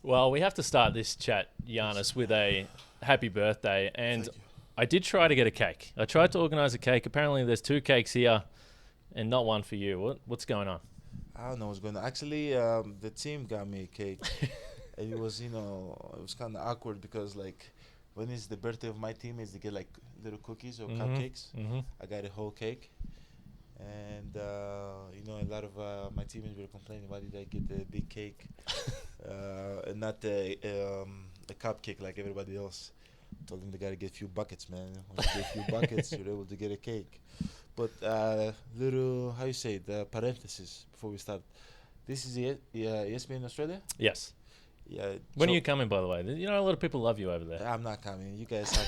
Well, we have to start this chat, Giannis, with a happy birthday. And Thank you. I did try to get a cake. I tried to organise a cake. Apparently, there's 2 cakes here and not one for you. What's going on? I don't know what's going on. Actually, the team got me a cake, and it was, it was kind of awkward because like when it's the birthday of my teammates, they get like little cookies or cupcakes. Mm-hmm. I got a whole cake, and a lot of my teammates were complaining, why did I get a big cake, and not a cupcake like everybody else. Told them they gotta get a few buckets, man. Once you get a few buckets, you're able to get a cake. But little, how you say it, parenthesis before we start. This is ESPN Australia? Yes. Yeah. When are you coming, by the way? You know, a lot of people love you over there. I'm not coming. You guys have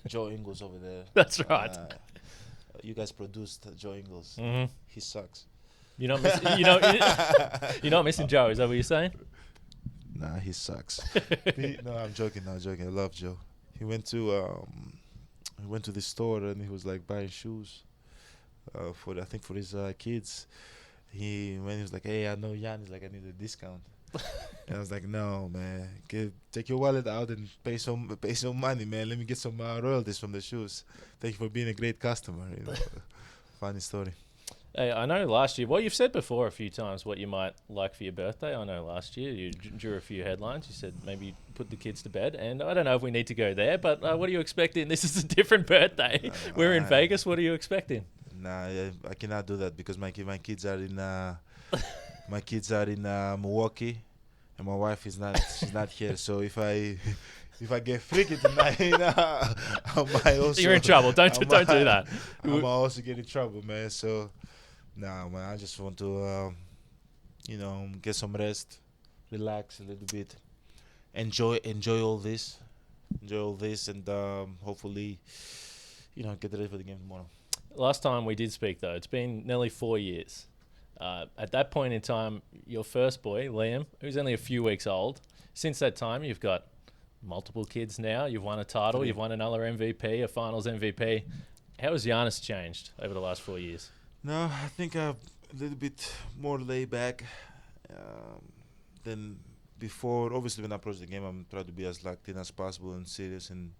Joe Ingles over there. That's right. You guys produced Joe Ingles. Mm-hmm. He sucks. You're not missing, you're not missing Joe. Is that what you're saying? Nah, he sucks. No, I'm joking. I love Joe. He went to the store and he was like buying shoes for his kids. He was like, hey, I know Giannis, like I need a discount. And I was like, no, man, take your wallet out and pay some money, man. Let me get some royalties from the shoes. Thank you for being a great customer. Funny story. Hey, I know last year, well, you've said before a few times what you might like for your birthday. I know last year you drew a few headlines. You said maybe put the kids to bed. And I don't know if we need to go there, but what are you expecting? This is a different birthday. We're in Vegas. What are you expecting? Nah, I cannot do that because my kids are in Milwaukee, and my wife is not. She's not here. So if I get freaky tonight, I might also. You're in trouble. Don't do that. I might also get in trouble, man. So, nah, man. I just want to, get some rest, relax a little bit, enjoy all this, and hopefully, get ready for the game tomorrow. Last time we did speak, though, it's been nearly 4 years. At that point in time, your first boy, Liam, who's only a few weeks old, since that time, you've got multiple kids now. You've won a title. You've won another MVP, a finals MVP. How has Giannis changed over the last 4 years? No, I think I'm a little bit more laid back than before. Obviously, when I approach the game, I'm trying to be as locked in as possible and serious and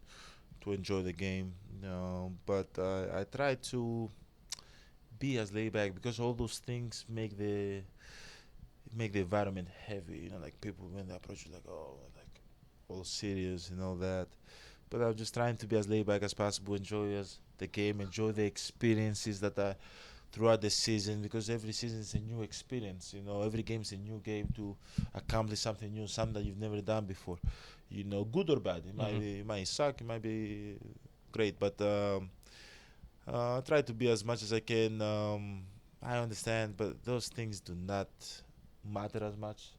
to enjoy the game. But I try to be as laid back because all those things make the environment heavy. Like people when they approach you, like like all serious and all that. But I'm just trying to be as laid back as possible, enjoy the game, enjoy the experiences that I throughout the season because every season is a new experience. Every game is a new game to accomplish something new, something that you've never done before. Good or bad. It might suck, it might be great, but I try to be as much as I can. I understand, but those things do not matter as much.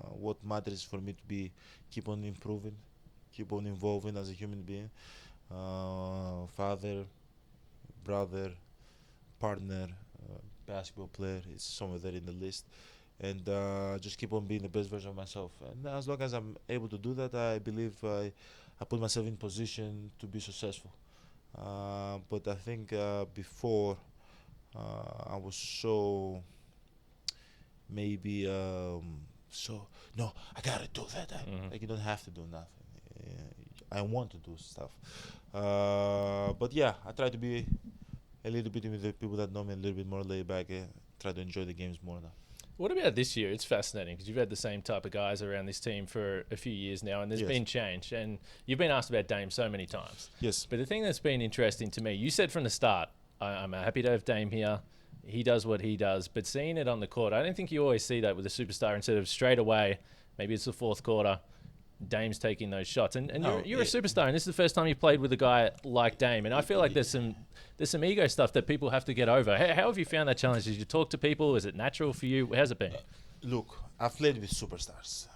What matters for me to keep on improving, keep on evolving as a human being, father, brother, partner, basketball player. It's somewhere there in the list, and just keep on being the best version of myself. And as long as I'm able to do that, I believe I put myself in position to be successful. But I think before I was so maybe so no, I gotta do that. Like you don't have to do nothing. I want to do stuff. But yeah, I try to be a little bit with the people that know me a little bit more laid back. Try to enjoy the games more now. What about this year? It's fascinating because you've had the same type of guys around this team for a few years now, and there's been change. And you've been asked about Dame so many times. Yes. But the thing that's been interesting to me, you said from the start, I'm happy to have Dame here. He does what he does. But seeing it on the court, I don't think you always see that with a superstar. Instead of straight away, maybe it's the fourth quarter, Dame's taking those shots. And you're a superstar, and this is the first time you played with a guy like Dame. And I feel like there's some ego stuff that people have to get over. How have you found that challenge? Did you talk to people? Is it natural for you? How's it been? Look, I've played with superstars.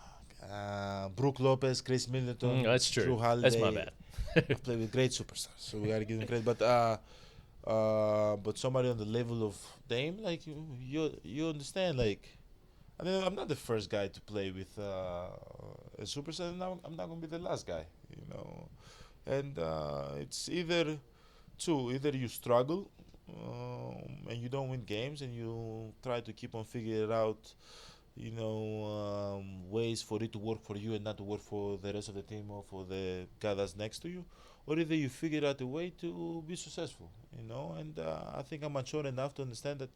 Brook Lopez, Chris Middleton, that's true. Drew Holiday. That's my bad. I've played with great superstars, so we gotta give them credit. But somebody on the level of Dame, like you understand, like I mean, I'm not the first guy to play with a superstar, and I'm not gonna be the last guy, And it's either you struggle and you don't win games, and you try to keep on figuring it out ways for it to work for you and not to work for the rest of the team or for the guy that's next to you, or either you figure out a way to be successful. And I think I'm mature enough to understand that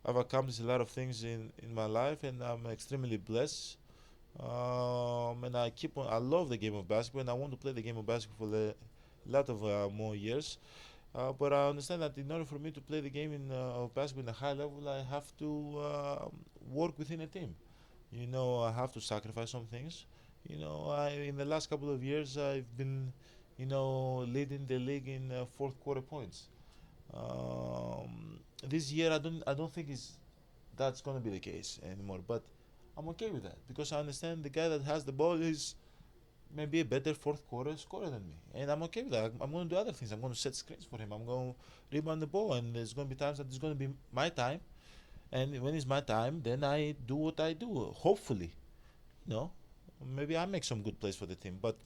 I've accomplished a lot of things in my life, and I'm extremely blessed. And I love the game of basketball, and I want to play the game of basketball for a lot of more years. But I understand that in order for me to play the game of basketball in a high level, I have to work within a team. I have to sacrifice some things. In the last couple of years, I've been, leading the league in fourth quarter points. This year, I don't think that's going to be the case anymore. But I'm okay with that because I understand the guy that has the ball is maybe a better fourth quarter scorer than me, and I'm okay with that. I'm going to do other things. I'm going to set screens for him. I'm going to rebound the ball, and there's going to be times that it's going to be my time. And when it's my time, then I do what I do. Hopefully, you know, maybe I make some good plays for the team. But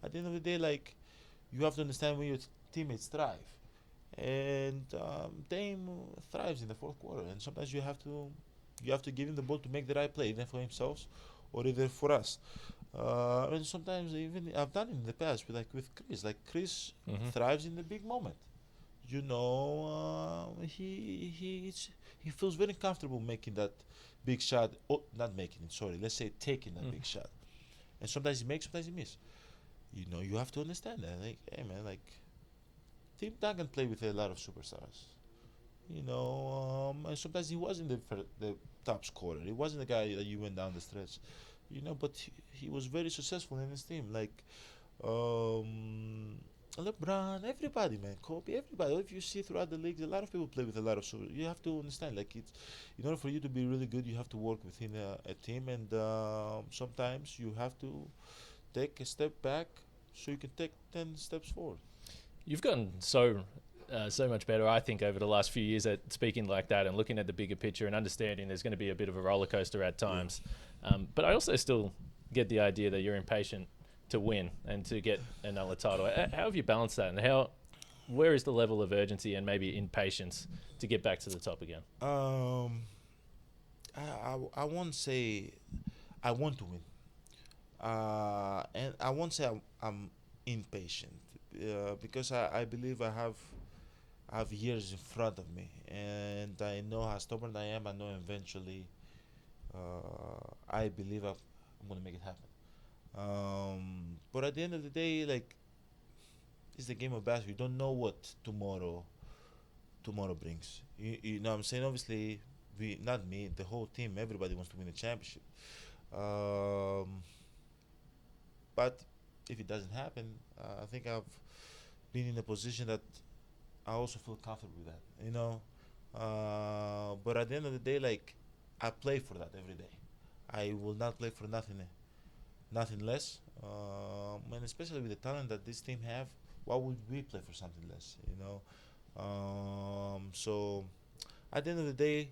at the end of the day, like, you have to understand when your teammates thrive, and Dame thrives in the fourth quarter, and sometimes you have to give him the ball to make the right play, either for himself or either for us. And sometimes even I've done it in the past with Chris. Like Chris thrives in the big moment. He feels very comfortable making that big shot. Oh, not making it. Sorry, let's say taking that big shot. And sometimes he makes, sometimes he miss. You have to understand that. Like, hey man, like Tim Duncan played with a lot of superstars. And sometimes he wasn't the top scorer. He wasn't the guy that you went down the stretch. But he was very successful in his team. Like LeBron, everybody, man, Kobe, everybody. If you see throughout the league, a lot of people play with a lot of super. You have to understand, like, it's in order for you to be really good, you have to work within a team, and sometimes you have to take a step back so you can take 10 steps forward. You've gotten so much better, I think, over the last few years at speaking like that and looking at the bigger picture and understanding there's going to be a bit of a roller coaster at times. But I also still get the idea that you're impatient to win and to get another title. How have you balanced that, and where is the level of urgency and maybe impatience to get back to the top again? I won't say I want to win, and I won't say I'm impatient, because I believe I have years in front of me, and I know how stubborn I am. I know eventually, I believe I'm gonna make it happen. But at the end of the day, like, it's the game of basketball. You don't know what tomorrow brings. You know what I'm saying? Obviously, not me, the whole team, everybody wants to win a championship. Um, but if it doesn't happen, I think I've been in a position that I also feel comfortable with that. But at the end of the day, like, I play for that every day. I will not play for nothing less. And especially with the talent that this team have, why would we play for something less? So at the end of the day,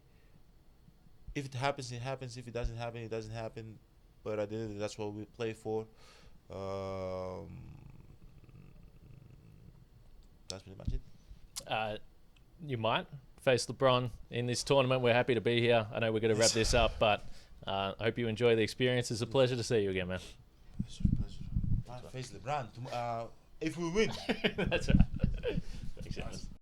if it happens, it happens. If it doesn't happen, it doesn't happen. But at the end of the day, that's what we play for. Um, that's pretty much it. You might face LeBron in this tournament. We're happy to be here. I know we're going to wrap this up, but I hope you enjoy the experience. It's a pleasure to see you again, man. Pleasure. Face LeBron if we win. That's right. Thanks, Giannis.